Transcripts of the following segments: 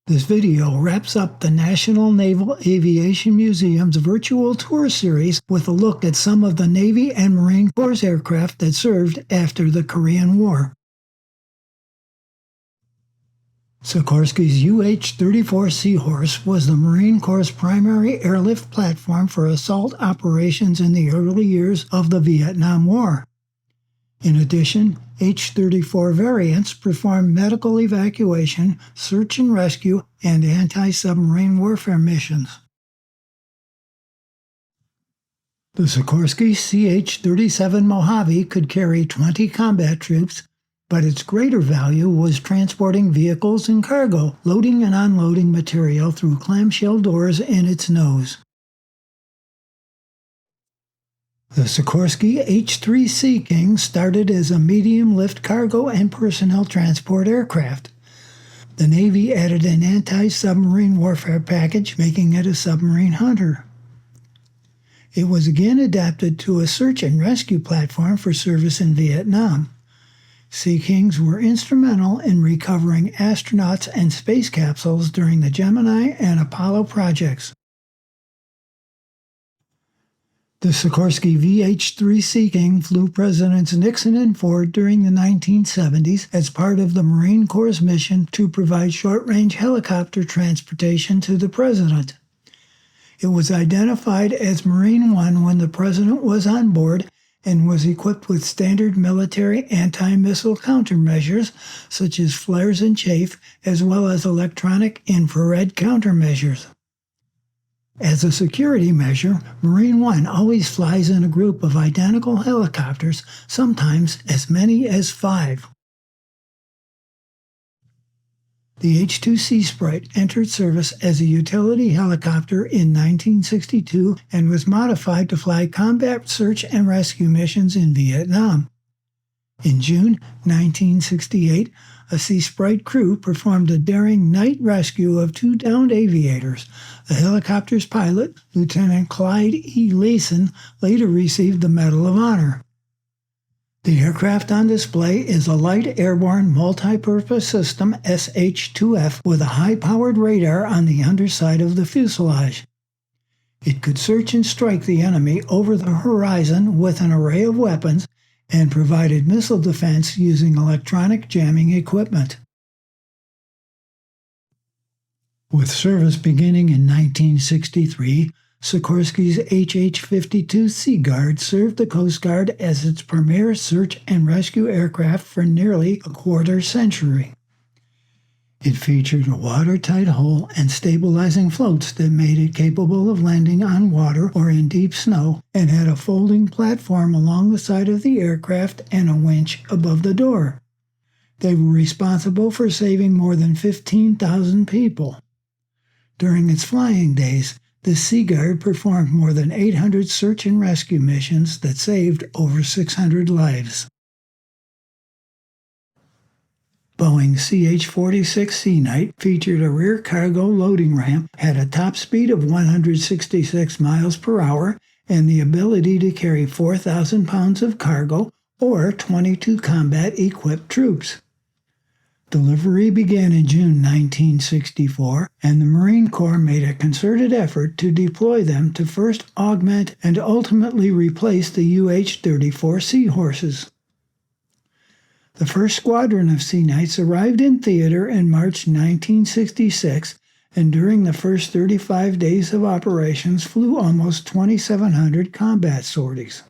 This video wraps up the National Naval Aviation Museum's virtual tour series with a look at some of the Navy and Marine Corps aircraft that served after the Korean War. Sikorsky's UH-34 Seahorse was the Marine Corps' primary airlift platform for assault operations in the early years of the Vietnam War. In addition, H-34 variants performed medical evacuation, search and rescue, and anti-submarine warfare missions. The Sikorsky CH-37 Mojave could carry 20 combat troops, but its greater value was transporting vehicles and cargo, loading and unloading material through clamshell doors in its nose. The Sikorsky H-3 Sea King started as a medium-lift cargo and personnel transport aircraft. The Navy added an anti-submarine warfare package, making it a submarine hunter. It was again adapted to a search and rescue platform for service in Vietnam. Sea Kings were instrumental in recovering astronauts and space capsules during the Gemini and Apollo projects. The Sikorsky VH-3 Sea King flew Presidents Nixon and Ford during the 1970s as part of the Marine Corps' mission to provide short-range helicopter transportation to the President. It was identified as Marine One when the President was on board and was equipped with standard military anti-missile countermeasures such as flares and chaff, as well as electronic infrared countermeasures. As a security measure, Marine One always flies in a group of identical helicopters, sometimes as many as 5. The H-2 Sea Sprite entered service as a utility helicopter in 1962 and was modified to fly combat search and rescue missions in Vietnam. In June 1968, a Sea Sprite crew performed a daring night rescue of 2 downed aviators. The helicopter's pilot, Lieutenant Clyde E. Leeson, later received the Medal of Honor. The aircraft on display is a light airborne multi-purpose system SH-2F with a high-powered radar on the underside of the fuselage. It could search and strike the enemy over the horizon with an array of weapons and provided missile defense using electronic jamming equipment. With service beginning in 1963, Sikorsky's HH-52 Sea Guard served the Coast Guard as its premier search and rescue aircraft for nearly a quarter century. It featured a watertight hull and stabilizing floats that made it capable of landing on water or in deep snow, and had a folding platform along the side of the aircraft and a winch above the door. They were responsible for saving more than 15,000 people. During its flying days, the Sea Guard performed more than 800 search and rescue missions that saved over 600 lives. Boeing CH-46 Sea Knight featured a rear cargo loading ramp, had a top speed of 166 miles per hour, and the ability to carry 4,000 pounds of cargo or 22 combat-equipped troops. Delivery began in June 1964, and the Marine Corps made a concerted effort to deploy them to first augment and ultimately replace the UH-34 Seahorses. The first squadron of Sea Knights arrived in theater in March 1966, and during the first 35 days of operations flew almost 2,700 combat sorties.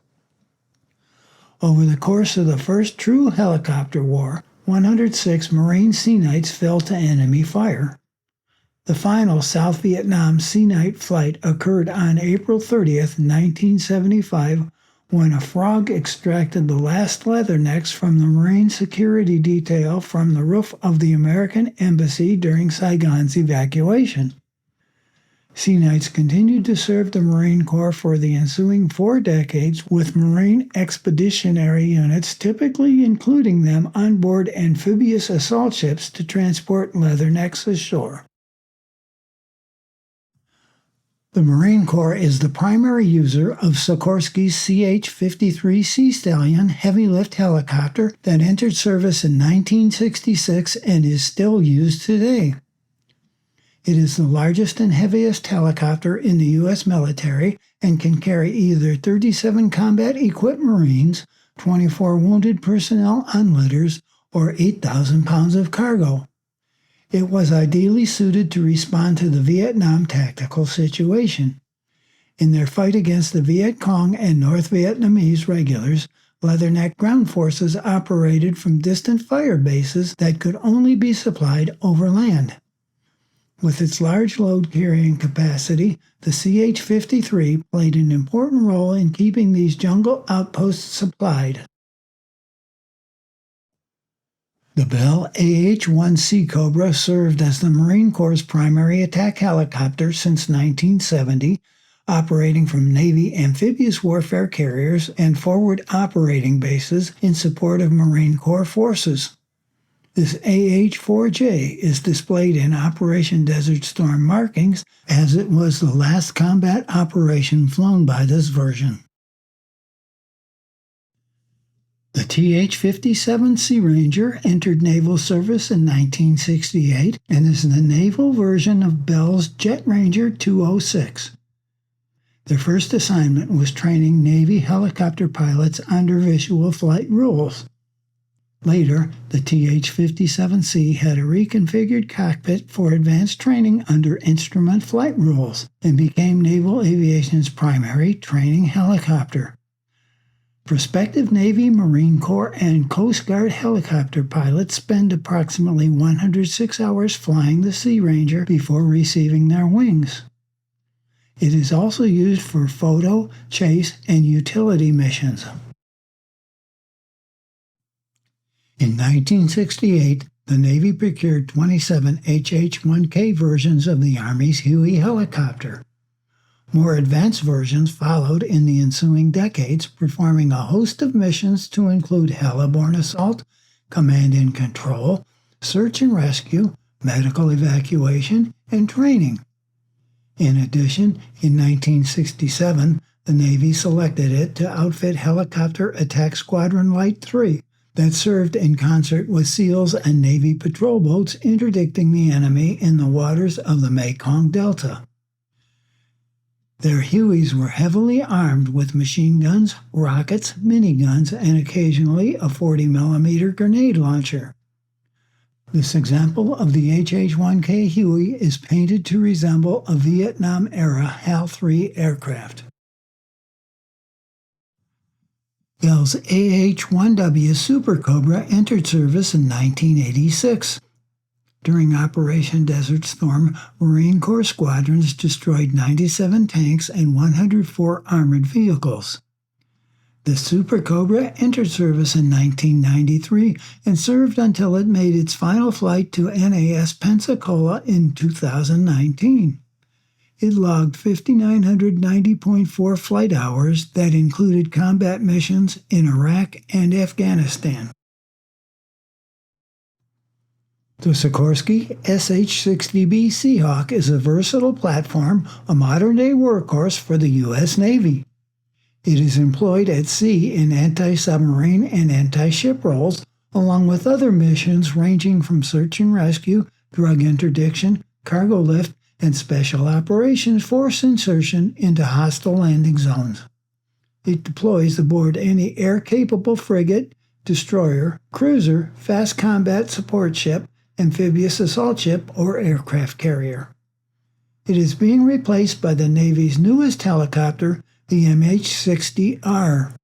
Over the course of the first true helicopter war, 106 Marine Sea Knights fell to enemy fire. The final South Vietnam Sea Knight flight occurred on April 30, 1975, when a frog extracted the last leathernecks from the Marine security detail from the roof of the American Embassy during Saigon's evacuation. Sea Knights continued to serve the Marine Corps for the ensuing 4 decades, with Marine expeditionary units typically including them on board amphibious assault ships to transport leathernecks ashore. The Marine Corps is the primary user of Sikorsky's CH-53 Sea Stallion heavy-lift helicopter that entered service in 1966 and is still used today. It is the largest and heaviest helicopter in the U.S. military and can carry either 37 combat-equipped Marines, 24 wounded personnel on litters, or 8,000 pounds of cargo. It was ideally suited to respond to the Vietnam tactical situation. In their fight against the Viet Cong and North Vietnamese regulars, Leatherneck ground forces operated from distant fire bases that could only be supplied overland. With its large load-carrying capacity, the CH-53 played an important role in keeping these jungle outposts supplied. The Bell AH-1 Sea Cobra served as the Marine Corps' primary attack helicopter since 1970, operating from Navy amphibious warfare carriers and forward operating bases in support of Marine Corps forces. This AH-4J is displayed in Operation Desert Storm markings as it was the last combat operation flown by this version. The TH-57 Sea Ranger entered naval service in 1968 and is the naval version of Bell's Jet Ranger 206. Their first assignment was training Navy helicopter pilots under visual flight rules. Later, the TH-57C had a reconfigured cockpit for advanced training under instrument flight rules and became naval aviation's primary training helicopter. Prospective Navy, Marine Corps, and Coast Guard helicopter pilots spend approximately 106 hours flying the Sea Ranger before receiving their wings. It is also used for photo, chase, and utility missions. In 1968, the Navy procured 27 HH-1K versions of the Army's Huey helicopter. More advanced versions followed in the ensuing decades, performing a host of missions to include heliborne assault, command and control, search and rescue, medical evacuation, and training. In addition, in 1967, the Navy selected it to outfit Helicopter Attack Squadron Light 3, that served in concert with SEALs and Navy patrol boats interdicting the enemy in the waters of the Mekong Delta. Their Hueys were heavily armed with machine guns, rockets, miniguns, and occasionally a 40mm grenade launcher. This example of the HH-1K Huey is painted to resemble a Vietnam-era HAL-3 aircraft. Bell's AH-1W Super Cobra entered service in 1986. During Operation Desert Storm, Marine Corps squadrons destroyed 97 tanks and 104 armored vehicles. The Super Cobra entered service in 1993 and served until it made its final flight to NAS Pensacola in 2019. It logged 5,990.4 flight hours that included combat missions in Iraq and Afghanistan. The Sikorsky SH-60B Seahawk is a versatile platform, a modern-day workhorse for the U.S. Navy. It is employed at sea in anti-submarine and anti-ship roles, along with other missions ranging from search and rescue, drug interdiction, cargo lift, and special operations force insertion into hostile landing zones. It deploys aboard any air-capable frigate, destroyer, cruiser, fast combat support ship, amphibious assault ship, or aircraft carrier. It is being replaced by the Navy's newest helicopter, the MH-60R.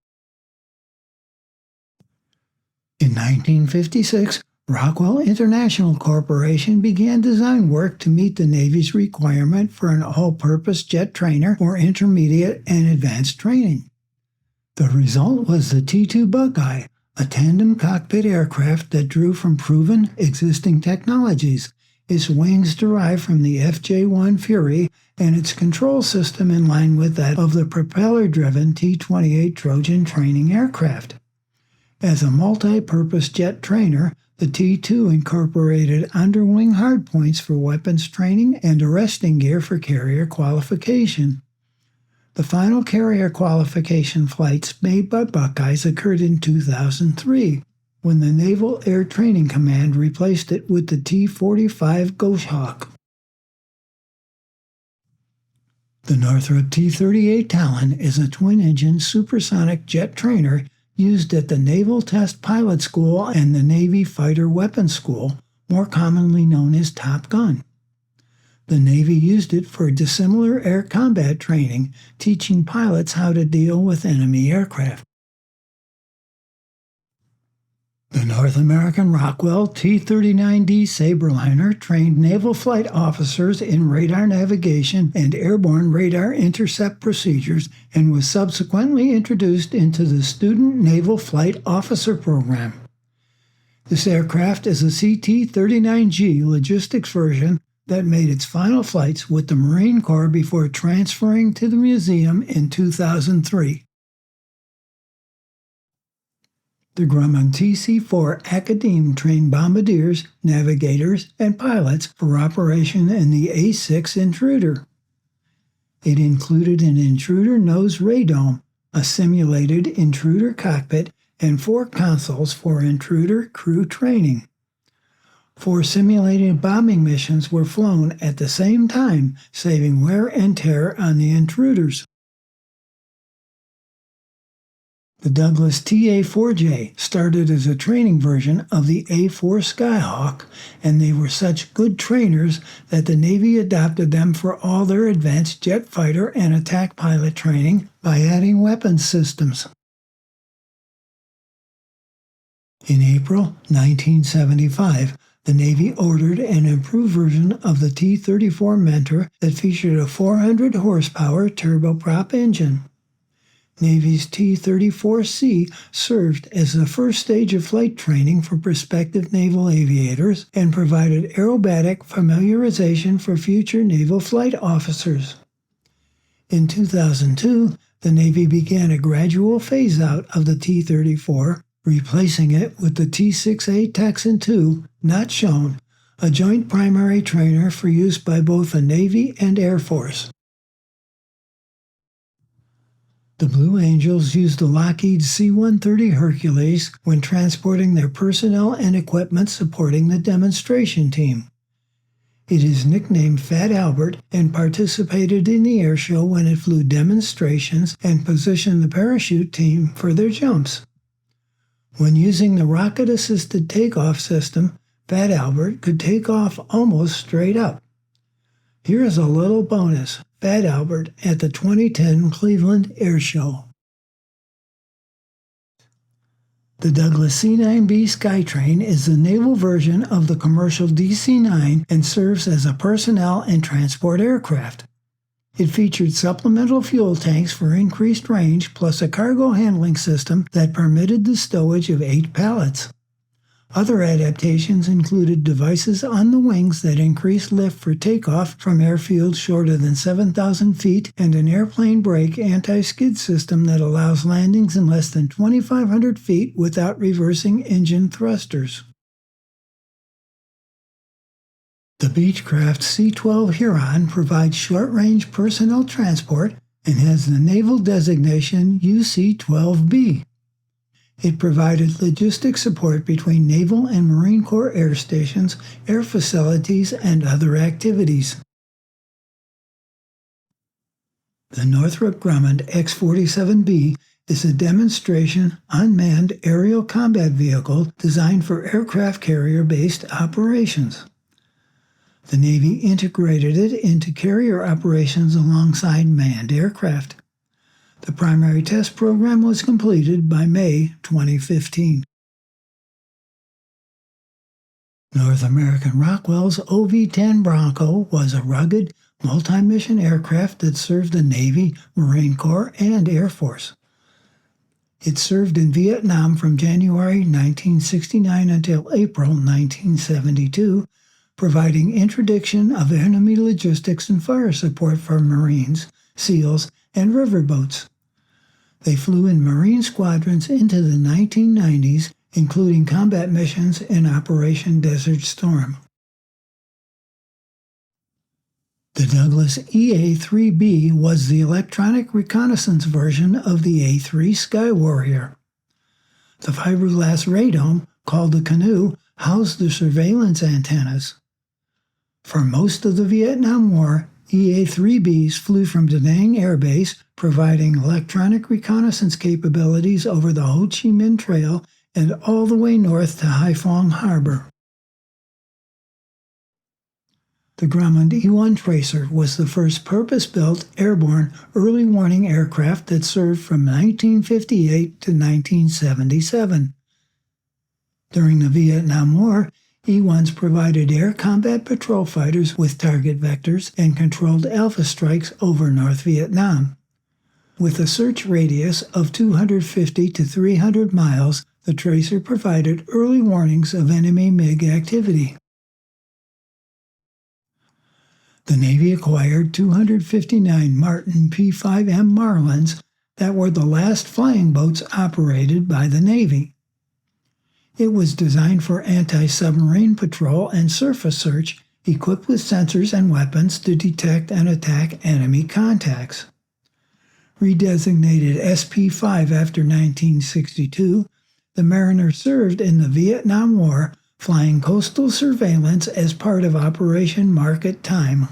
In 1956, Rockwell International Corporation began design work to meet the Navy's requirement for an all-purpose jet trainer for intermediate and advanced training. The result was the T-2 Buckeye, a tandem cockpit aircraft that drew from proven existing technologies, its wings derived from the FJ-1 Fury and its control system in line with that of the propeller-driven T-28 Trojan training aircraft. As a multi-purpose jet trainer, the T-2 incorporated underwing hardpoints for weapons training and arresting gear for carrier qualification. The final carrier qualification flights made by Buckeyes occurred in 2003, when the Naval Air Training Command replaced it with the T-45 Ghost Hawk. The Northrop T-38 Talon is a twin-engine supersonic jet trainer used at the Naval Test Pilot School and the Navy Fighter Weapons School, more commonly known as Top Gun. The Navy used it for dissimilar air combat training, teaching pilots how to deal with enemy aircraft. The North American Rockwell T-39D Sabreliner trained naval flight officers in radar navigation and airborne radar intercept procedures and was subsequently introduced into the Student Naval Flight Officer Program. This aircraft is a CT-39G logistics version that made its final flights with the Marine Corps before transferring to the museum in 2003. The Grumman TC-4 Academe trained bombardiers, navigators, and pilots for operation in the A-6 Intruder. It included an intruder nose radome, a simulated intruder cockpit, and 4 consoles for intruder crew training. 4 simulated bombing missions were flown at the same time, saving wear and tear on the intruders. The Douglas TA-4J started as a training version of the A-4 Skyhawk, and they were such good trainers that the Navy adopted them for all their advanced jet fighter and attack pilot training by adding weapons systems. In April 1975, the Navy ordered an improved version of the T-34 Mentor that featured a 400-horsepower turboprop engine. Navy's T-34C served as the first stage of flight training for prospective naval aviators and provided aerobatic familiarization for future naval flight officers. In 2002, the Navy began a gradual phase-out of the T-34, replacing it with the T-6A Texan II, not shown, a joint primary trainer for use by both the Navy and Air Force. The Blue Angels used the Lockheed C-130 Hercules when transporting their personnel and equipment supporting the demonstration team. It is nicknamed Fat Albert and participated in the air show when it flew demonstrations and positioned the parachute team for their jumps. When using the rocket-assisted takeoff system, Fat Albert could take off almost straight up. Here is a little bonus. Fat Albert at the 2010 Cleveland Air Show. The Douglas C-9B Skytrain is the naval version of the commercial DC-9 and serves as a personnel and transport aircraft. It featured supplemental fuel tanks for increased range plus a cargo handling system that permitted the stowage of 8 pallets. Other adaptations included devices on the wings that increased lift for takeoff from airfields shorter than 7,000 feet and an airplane brake anti-skid system that allows landings in less than 2,500 feet without reversing engine thrusters. The Beechcraft C-12 Huron provides short-range personnel transport and has the naval designation UC-12B. It provided logistics support between Naval and Marine Corps air stations, air facilities, and other activities. The Northrop Grumman X-47B is a demonstration unmanned aerial combat vehicle designed for aircraft carrier-based operations. The Navy integrated it into carrier operations alongside manned aircraft. The primary test program was completed by May 2015. North American Rockwell's OV-10 Bronco was a rugged, multi-mission aircraft that served the Navy, Marine Corps, and Air Force. It served in Vietnam from January 1969 until April 1972, providing interdiction of enemy logistics and fire support for Marines, SEALs, and riverboats. They flew in Marine squadrons into the 1990s, including combat missions in Operation Desert Storm. The Douglas EA-3B was the electronic reconnaissance version of the A-3 Sky Warrior. The fiberglass radome, called the Canoe, housed the surveillance antennas. For most of the Vietnam War, EA-3Bs flew from Da Nang Air Base, providing electronic reconnaissance capabilities over the Ho Chi Minh Trail and all the way north to Haiphong Harbor. The Grumman E-1 Tracer was the first purpose-built airborne early warning aircraft that served from 1958 to 1977. During the Vietnam War, E-1s provided air combat patrol fighters with target vectors and controlled alpha strikes over North Vietnam. With a search radius of 250 to 300 miles, the Tracer provided early warnings of enemy MiG activity. The Navy acquired 259 Martin P-5M Marlins that were the last flying boats operated by the Navy. It was designed for anti-submarine patrol and surface search, equipped with sensors and weapons to detect and attack enemy contacts. Redesignated SP-5 after 1962, the Mariner served in the Vietnam War, flying coastal surveillance as part of Operation Market Time.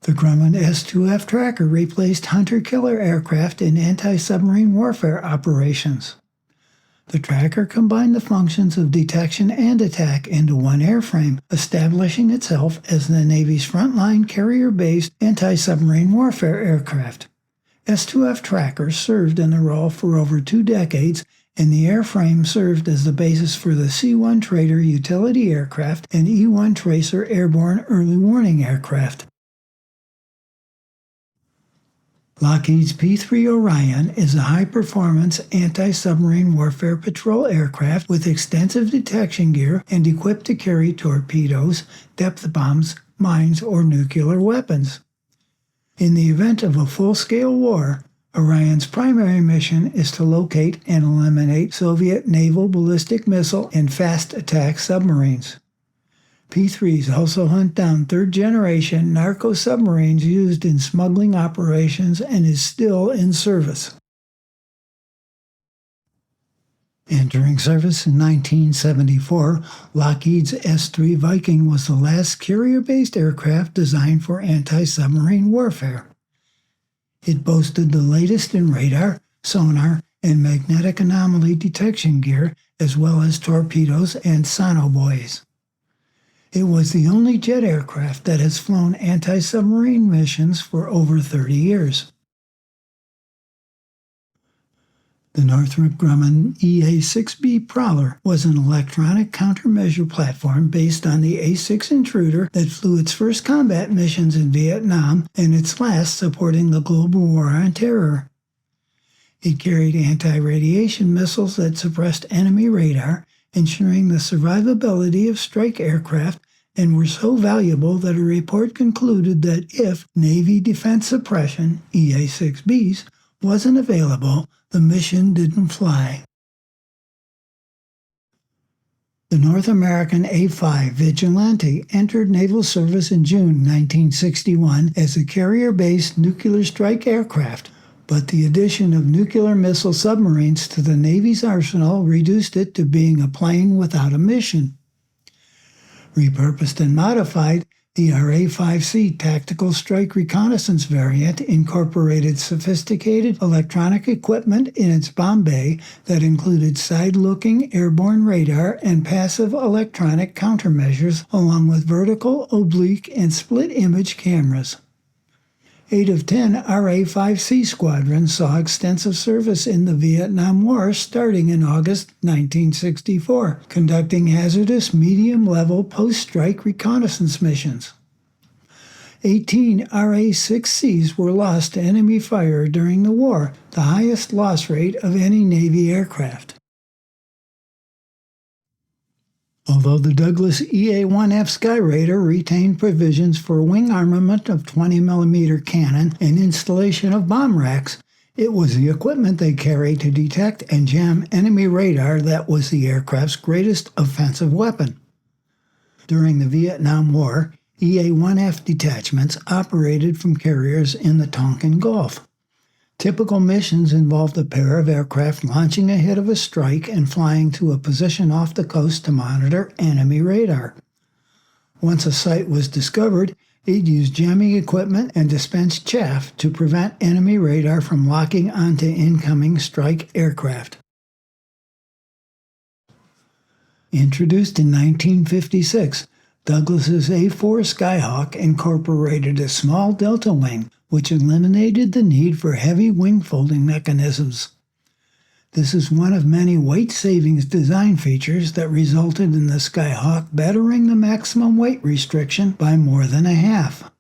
The Grumman S-2F Tracker replaced hunter-killer aircraft in anti-submarine warfare operations. The Tracker combined the functions of detection and attack into one airframe, establishing itself as the Navy's frontline carrier-based anti-submarine warfare aircraft. S-2F Trackers served in the role for over 2 decades, and the airframe served as the basis for the C-1 Trader utility aircraft and E-1 Tracer airborne early warning aircraft. Lockheed's P-3 Orion is a high-performance anti-submarine warfare patrol aircraft with extensive detection gear and equipped to carry torpedoes, depth bombs, mines, or nuclear weapons. In the event of a full-scale war, Orion's primary mission is to locate and eliminate Soviet naval ballistic missile and fast-attack submarines. P-3s also hunt down third-generation narco-submarines used in smuggling operations and is still in service. Entering service in 1974, Lockheed's S-3 Viking was the last carrier-based aircraft designed for anti-submarine warfare. It boasted the latest in radar, sonar, and magnetic anomaly detection gear, as well as torpedoes and sonobuoys. It was the only jet aircraft that has flown anti-submarine missions for over 30 years. The Northrop Grumman EA-6B Prowler was an electronic countermeasure platform based on the A-6 Intruder that flew its first combat missions in Vietnam and its last supporting the global war on terror. It carried anti-radiation missiles that suppressed enemy radar, ensuring the survivability of strike aircraft, and were so valuable that a report concluded that if Navy defense suppression, EA-6Bs, wasn't available, the mission didn't fly. The North American A-5 Vigilante entered naval service in June 1961 as a carrier-based nuclear strike aircraft, but the addition of nuclear missile submarines to the Navy's arsenal reduced it to being a plane without a mission. Repurposed and modified, the RA-5C Tactical Strike Reconnaissance variant incorporated sophisticated electronic equipment in its bomb bay that included side-looking airborne radar and passive electronic countermeasures, along with vertical, oblique, and split-image cameras. 8 of 10 RA-5C squadrons saw extensive service in the Vietnam War starting in August 1964, conducting hazardous medium-level post-strike reconnaissance missions. 18 RA-6Cs were lost to enemy fire during the war, the highest loss rate of any Navy aircraft. Although the Douglas EA-1F Skyraider retained provisions for wing armament of 20mm cannon and installation of bomb racks, it was the equipment they carried to detect and jam enemy radar that was the aircraft's greatest offensive weapon. During the Vietnam War, EA-1F detachments operated from carriers in the Tonkin Gulf. Typical missions involved a pair of aircraft launching ahead of a strike and flying to a position off the coast to monitor enemy radar. Once a site was discovered, it used jamming equipment and dispensed chaff to prevent enemy radar from locking onto incoming strike aircraft. Introduced in 1956, Douglas's A-4 Skyhawk incorporated a small delta wing, which eliminated the need for heavy wing-folding mechanisms. This is one of many weight savings design features that resulted in the Skyhawk bettering the maximum weight restriction by more than a half.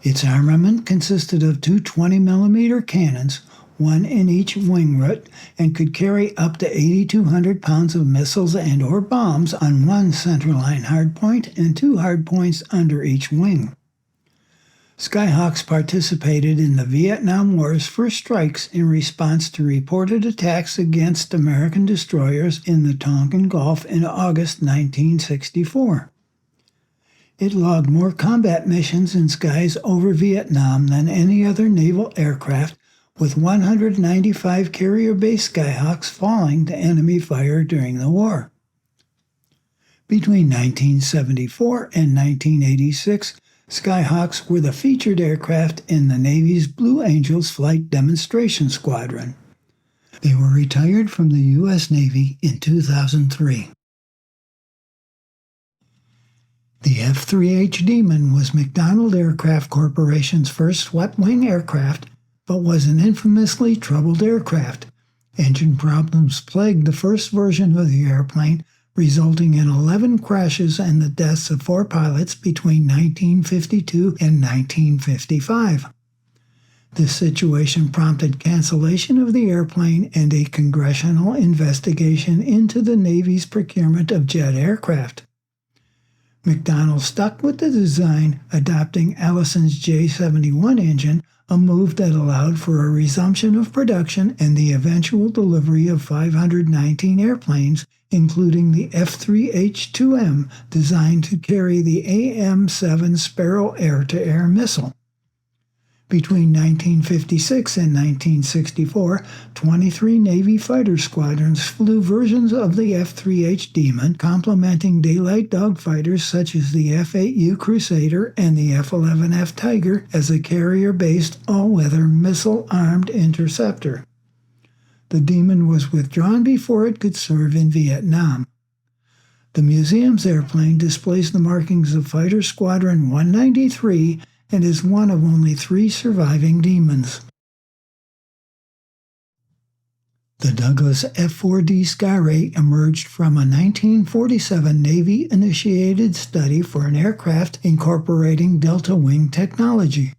Its armament consisted of two 20mm cannons, one in each wing root, and could carry up to 8,200 pounds of missiles and/or bombs on one centerline hardpoint and two hardpoints under each wing. Skyhawks participated in the Vietnam War's first strikes in response to reported attacks against American destroyers in the Tonkin Gulf in August 1964. It logged more combat missions in skies over Vietnam than any other naval aircraft, with 195 carrier-based Skyhawks falling to enemy fire during the war. Between 1974 and 1986, Skyhawks were the featured aircraft in the Navy's Blue Angels Flight Demonstration Squadron. They were retired from the U.S. Navy in 2003. The F-3H Demon was McDonnell Aircraft Corporation's first swept-wing aircraft, but was an infamously troubled aircraft. Engine problems plagued the first version of the airplane, resulting in 11 crashes and the deaths of 4 pilots between 1952 and 1955. This situation prompted cancellation of the airplane and a congressional investigation into the Navy's procurement of jet aircraft. McDonnell stuck with the design, adopting Allison's J-71 engine, a move that allowed for a resumption of production and the eventual delivery of 519 airplanes, including the F-3H-2M, designed to carry the AM-7 Sparrow air-to-air missile. Between 1956 and 1964, 23 Navy fighter squadrons flew versions of the F-3H Demon, complementing daylight dogfighters such as the F-8U Crusader and the F-11F Tiger as a carrier-based, all-weather, missile-armed interceptor. The Demon was withdrawn before it could serve in Vietnam. The museum's airplane displays the markings of Fighter Squadron 193 and is one of only 3 surviving Demons. The Douglas F-4D Skyray emerged from a 1947 Navy-initiated study for an aircraft incorporating delta-wing technology.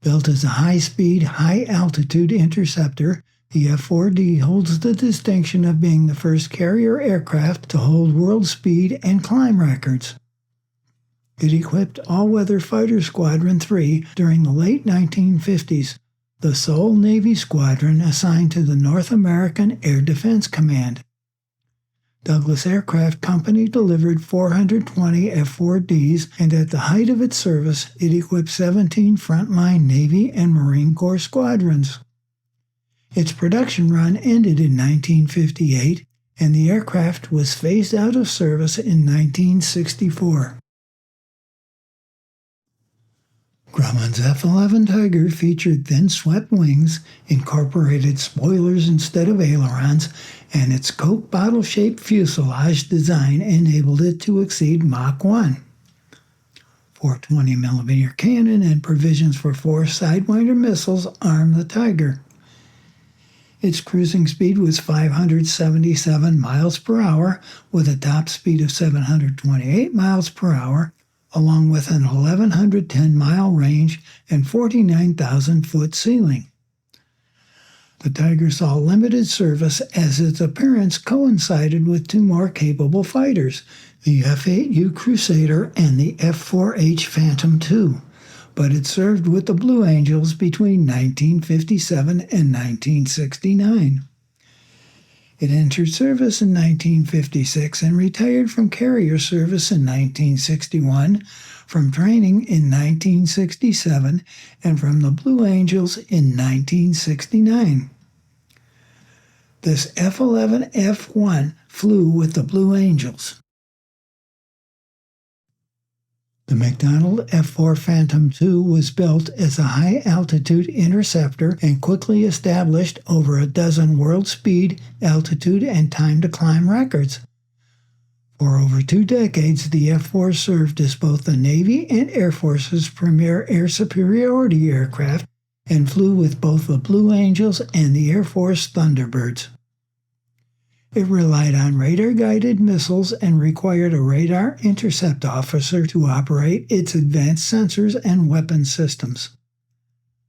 Built as a high-speed, high-altitude interceptor, the F-4D holds the distinction of being the first carrier aircraft to hold world speed and climb records. It equipped All-Weather Fighter Squadron 3 during the late 1950s, the sole Navy squadron assigned to the North American Air Defense Command. Douglas Aircraft Company delivered 420 F-4Ds, and at the height of its service, it equipped 17 frontline Navy and Marine Corps squadrons. Its production run ended in 1958, and the aircraft was phased out of service in 1964. Grumman's F-11 Tiger featured thin-swept wings, incorporated spoilers instead of ailerons, and its Coke bottle-shaped fuselage design enabled it to exceed Mach 1. 420mm cannon and provisions for 4 Sidewinder missiles armed the Tiger. Its cruising speed was 577 miles per hour, with a top speed of 728 miles per hour, along with an 1,110-mile range and 49,000-foot ceiling. The Tiger saw limited service as its appearance coincided with 2 more capable fighters, the F-8U Crusader and the F-4H Phantom II, but it served with the Blue Angels between 1957 and 1969. It entered service in 1956 and retired from carrier service in 1961, from training in 1967, and from the Blue Angels in 1969. This F-11F-1 flew with the Blue Angels. The McDonnell F-4 Phantom II was built as a high-altitude interceptor and quickly established over a dozen world speed, altitude, and time-to-climb records. For over 2 decades, the F-4 served as both the Navy and Air Force's premier air superiority aircraft and flew with both the Blue Angels and the Air Force Thunderbirds. It relied on radar-guided missiles and required a radar intercept officer to operate its advanced sensors and weapon systems.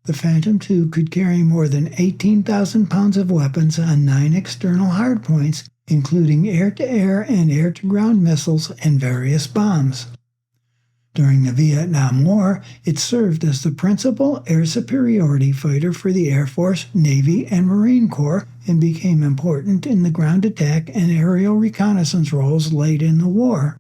The Phantom II could carry more than 18,000 pounds of weapons on 9 external hardpoints, including air-to-air and air-to-ground missiles and various bombs. During the Vietnam War, it served as the principal air superiority fighter for the Air Force, Navy, and Marine Corps, and became important in the ground attack and aerial reconnaissance roles late in the war.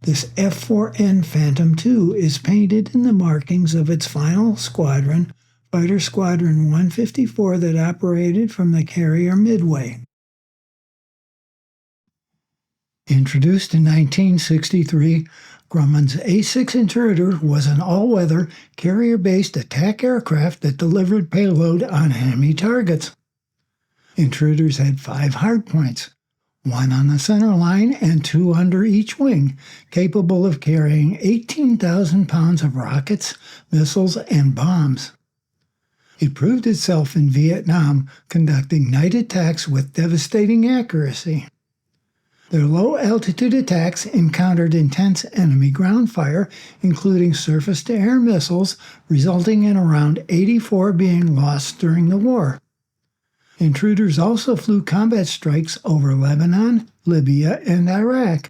This F-4N Phantom II is painted in the markings of its final squadron, Fighter Squadron 154, that operated from the carrier Midway. Introduced in 1963, Grumman's A-6 Intruder was an all-weather, carrier-based attack aircraft that delivered payload on enemy targets. Intruders had 5 hardpoints, 1 on the center line and 2 under each wing, capable of carrying 18,000 pounds of rockets, missiles, and bombs. It proved itself in Vietnam, conducting night attacks with devastating accuracy. Their low-altitude attacks encountered intense enemy ground fire, including surface-to-air missiles, resulting in around 84 being lost during the war. Intruders also flew combat strikes over Lebanon, Libya, and Iraq.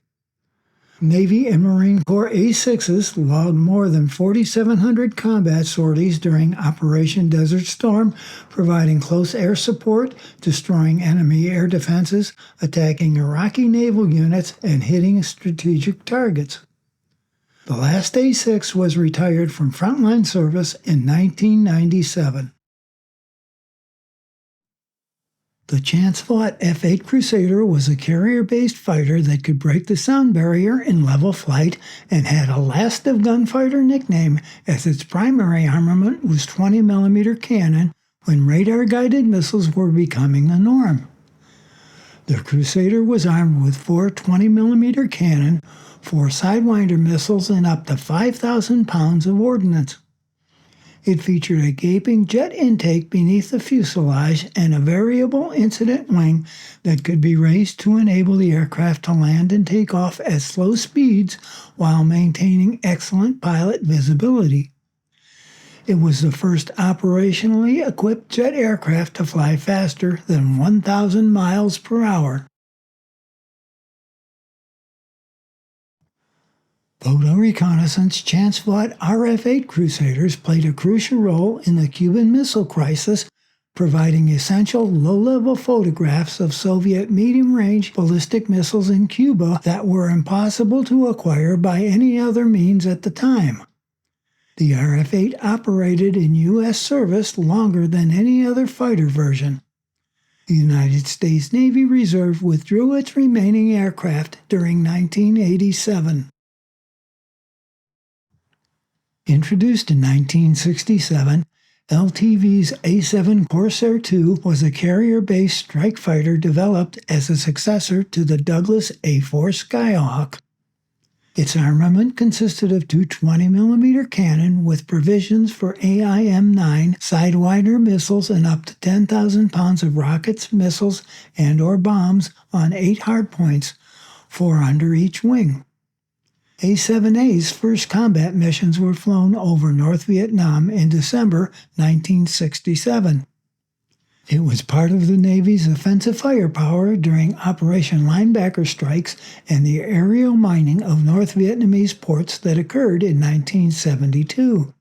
Navy and Marine Corps A-6s logged more than 4,700 combat sorties during Operation Desert Storm, providing close air support, destroying enemy air defenses, attacking Iraqi naval units, and hitting strategic targets. The last A-6 was retired from frontline service in 1997. The chance-fought F-8 Crusader was a carrier-based fighter that could break the sound barrier in level flight and had a last-of-gunfighter nickname, as its primary armament was 20mm cannon when radar-guided missiles were becoming the norm. The Crusader was armed with 4 20mm cannon, 4 Sidewinder missiles, and up to 5,000 pounds of ordnance. It featured a gaping jet intake beneath the fuselage and a variable incident wing that could be raised to enable the aircraft to land and take off at slow speeds while maintaining excellent pilot visibility. It was the first operationally equipped jet aircraft to fly faster than 1,000 miles per hour. Photo reconnaissance chance-fought RF-8 Crusaders played a crucial role in the Cuban Missile Crisis, providing essential low-level photographs of Soviet medium-range ballistic missiles in Cuba that were impossible to acquire by any other means at the time. The RF-8 operated in U.S. service longer than any other fighter version. The United States Navy Reserve withdrew its remaining aircraft during 1987. Introduced in 1967, LTV's A-7 Corsair II was a carrier-based strike fighter developed as a successor to the Douglas A-4 Skyhawk. Its armament consisted of 2 20mm cannon with provisions for AIM-9 Sidewinder missiles and up to 10,000 pounds of rockets, missiles, and/or bombs on 8 hardpoints, 4 under each wing. A-7A's first combat missions were flown over North Vietnam in December 1967. It was part of the Navy's offensive firepower during Operation Linebacker strikes and the aerial mining of North Vietnamese ports that occurred in 1972.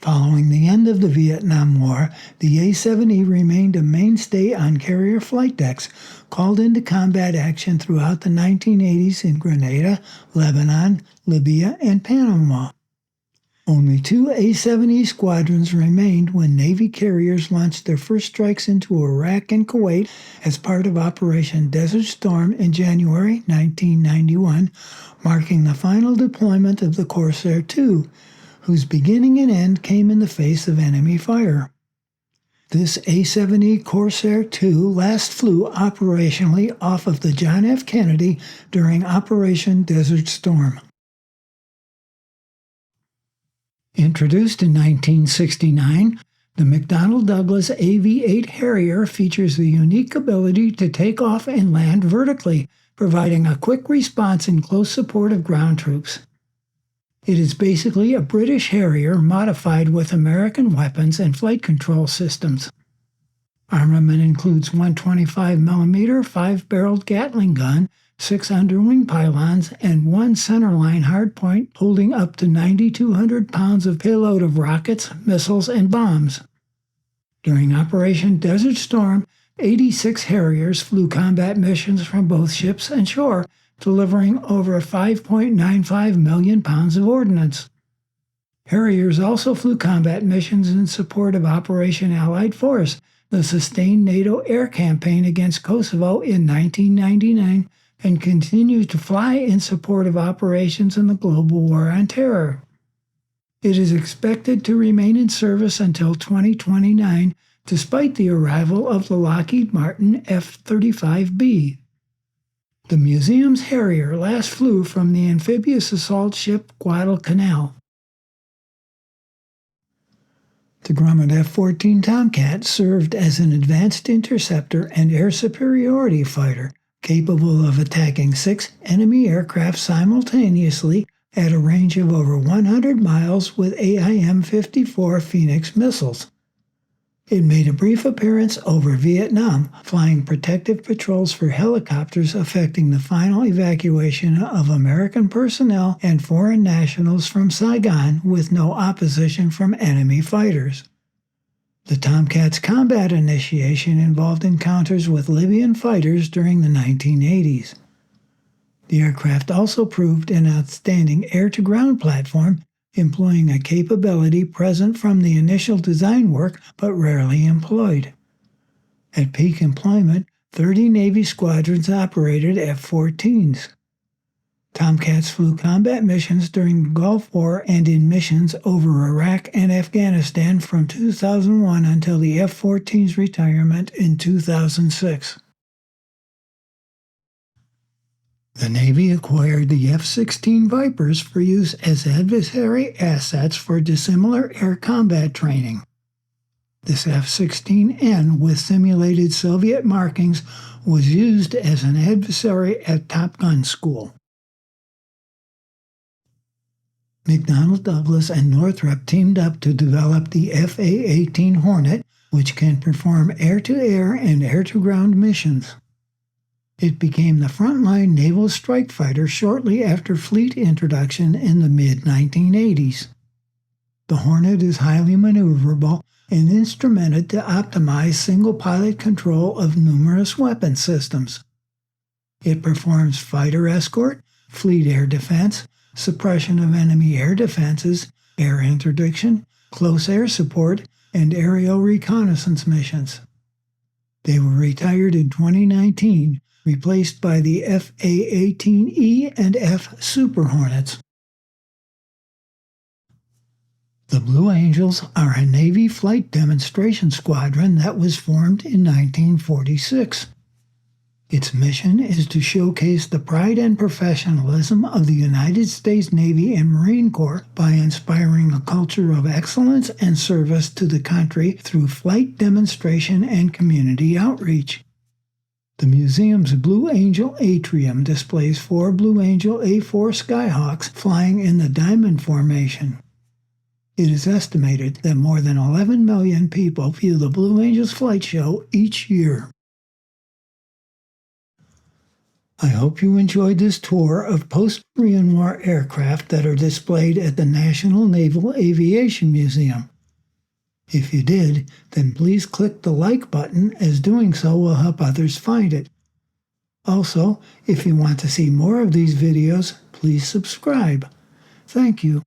Following the end of the Vietnam War, the A-7E remained a mainstay on carrier flight decks, called into combat action throughout the 1980s in Grenada, Lebanon, Libya, and Panama. Only two A-70 squadrons remained when Navy carriers launched their first strikes into Iraq and Kuwait as part of Operation Desert Storm in January 1991, marking the final deployment of the Corsair II, whose beginning and end came in the face of enemy fire. This A-70 Corsair II last flew operationally off of the John F. Kennedy during Operation Desert Storm. Introduced in 1969, the McDonnell Douglas AV-8 Harrier features the unique ability to take off and land vertically, providing a quick response in close support of ground troops. It is basically a British Harrier modified with American weapons and flight control systems. Armament includes one 25mm 5-barreled Gatling gun, 6 underwing pylons, and one centerline hardpoint holding up to 9,200 pounds of payload of rockets, missiles, and bombs. During Operation Desert Storm, 86 Harriers flew combat missions from both ships and shore, delivering over 5.95 million pounds of ordnance. Harriers also flew combat missions in support of Operation Allied Force, the sustained NATO air campaign against Kosovo in 1999, and continue to fly in support of operations in the global war on terror. It is expected to remain in service until 2029, despite the arrival of the Lockheed Martin F-35B. The museum's Harrier last flew from the amphibious assault ship Guadalcanal. The Grumman F-14 Tomcat served as an advanced interceptor and air superiority fighter, capable of attacking 6 enemy aircraft simultaneously at a range of over 100 miles with AIM-54 Phoenix missiles. It made a brief appearance over Vietnam, flying protective patrols for helicopters affecting the final evacuation of American personnel and foreign nationals from Saigon with no opposition from enemy fighters. The Tomcat's combat initiation involved encounters with Libyan fighters during the 1980s. The aircraft also proved an outstanding air-to-ground platform, employing a capability present from the initial design work but rarely employed. At peak employment, 30 Navy squadrons operated F-14s. Tomcats flew combat missions during the Gulf War and in missions over Iraq and Afghanistan from 2001 until the F-14's retirement in 2006. The Navy acquired the F-16 Vipers for use as adversary assets for dissimilar air combat training. This F-16N with simulated Soviet markings was used as an adversary at Top Gun school. McDonnell Douglas and Northrop teamed up to develop the FA-18 Hornet, which can perform air-to-air and air-to-ground missions. It became the frontline naval strike fighter shortly after fleet introduction in the mid-1980s. The Hornet is highly maneuverable and instrumented to optimize single-pilot control of numerous weapon systems. It performs fighter escort, fleet air defense, suppression of enemy air defenses, air interdiction, close air support, and aerial reconnaissance missions. They were retired in 2019, replaced by the FA-18E and F Super Hornets. The Blue Angels are a Navy flight demonstration squadron that was formed in 1946. Its mission is to showcase the pride and professionalism of the United States Navy and Marine Corps by inspiring a culture of excellence and service to the country through flight demonstration and community outreach. The museum's Blue Angel atrium displays 4 Blue Angel A-4 Skyhawks flying in the Diamond Formation. It is estimated that more than 11 million people view the Blue Angels flight show each year. I hope you enjoyed this tour of post-Korean War aircraft that are displayed at the National Naval Aviation Museum. If you did, then please click the like button, as doing so will help others find it. Also, if you want to see more of these videos, please subscribe. Thank you.